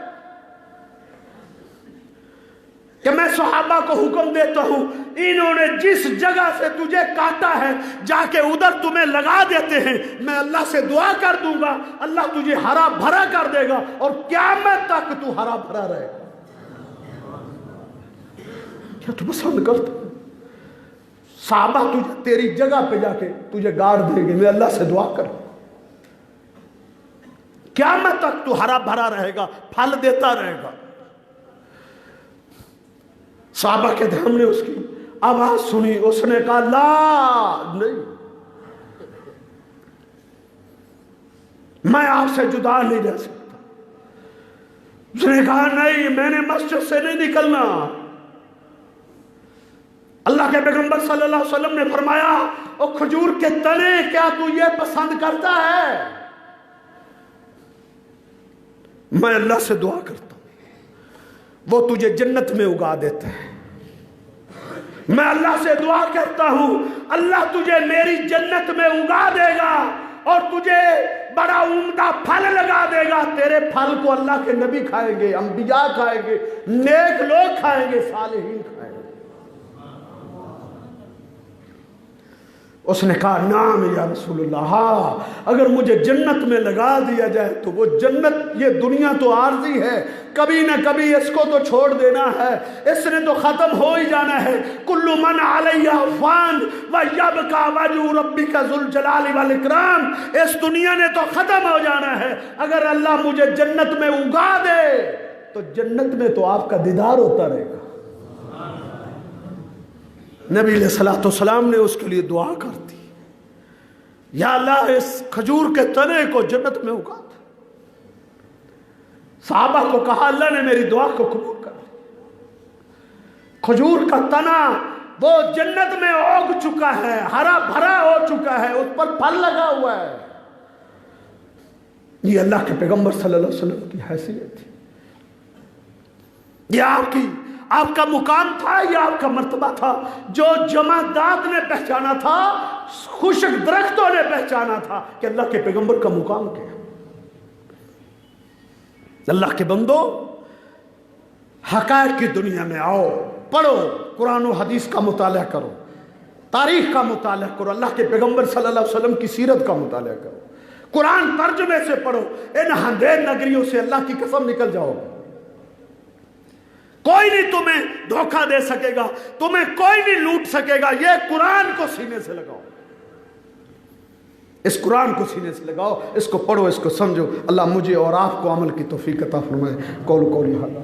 कि मैं सहाबा को हुक्म देता हूं, इन्होंने जिस जगह से तुझे काटा है जाके उधर तुम्हें लगा देते हैं। मैं अल्लाह से दुआ कर दूंगा, अल्लाह तुझे हरा भरा कर देगा और क़यामत तक तू हरा भरा रहेगा। मैं तो पसंद करता हूं। साहबा तुझे तेरी जगह पे जाके तुझे गाड़ देंगे, मैं अल्लाह से दुआ कर, क़यामत तक तू हरा भरा रहेगा, फल देता रहेगा। साहबा के ध्यान ने उसकी आवाज सुनी, उसने कहा ला नहीं, मैं आपसे जुदा नहीं रह सकता। उसने कहा नहीं, मैंने मस्जिद से नहीं निकलना। अल्लाह के पैगंबर सल्लल्लाहु अलैहि वसल्लम ने फरमाया, ओ खजूर के तने, क्या तू ये पसंद करता है? मैं अल्लाह से दुआ करता हूं वो तुझे जन्नत में उगा देता है। मैं अल्लाह से दुआ करता हूं अल्लाह तुझे मेरी जन्नत में उगा देगा और तुझे बड़ा उम्दा फल लगा देगा। तेरे फल को अल्लाह के नबी खाएंगे, अंबिया खाएंगे, नेक लोग खाएंगे, सालिहीन खाएंगे। उसने कहा नाम या रसूलुल्लाह, हाँ, अगर मुझे जन्नत में लगा दिया जाए तो वो जन्नत, ये दुनिया तो आर्जी है, कभी ना कभी इसको तो छोड़ देना है, इसने तो खत्म हो ही जाना है। कुल्लु मन अलैहा फान व यबका वजहु रब्बिका जुल जलाली वल इकराम, इस दुनिया ने तो खत्म हो जाना है। अगर अल्लाह मुझे जन्नत में उगा दे तो जन्नत में तो आपका दीदार होता रहेगा। नबी अलैहिस्सलाम ने उसके लिए दुआ कर दी, या अल्लाह इस खजूर के तने को जन्नत में उगा दे। साहबा को कहा, अल्लाह ने मेरी दुआ को कबूल कर लिया। खजूर का तना वो जन्नत में उग चुका है, हरा भरा हो चुका है, उस पर फल लगा हुआ है। ये अल्लाह के पैगंबर सल्लल्लाहु अलैहि वसल्लम की हैसियत थी, ये आपका मुकाम था, यह आपका मर्तबा था, जो जमादात ने पहचाना था, खुशक दरख्तों ने पहचाना था कि अल्लाह के पैगंबर का मुकाम क्या है। अल्लाह के बंदो, हक़ाइक़ की दुनिया में आओ, पढ़ो, कुरान और हदीस का मुताला करो, तारीख का मुताला करो, अल्लाह के पैगंबर सल्लल्लाहु अलैहि वसल्लम की सीरत का मुताला करो, कुरान तर्जुमे से पढ़ो। इन अंधेर नगरियों से अल्लाह की कसम निकल जाओगे। कोई नहीं तुम्हें धोखा दे सकेगा, तुम्हें कोई नहीं लूट सकेगा। ये कुरान को सीने से लगाओ, इस कुरान को सीने से लगाओ, इसको पढ़ो, इसको समझो। अल्लाह मुझे और आपको अमल की तौफीक अता फरमाए। कौल कौली हादा।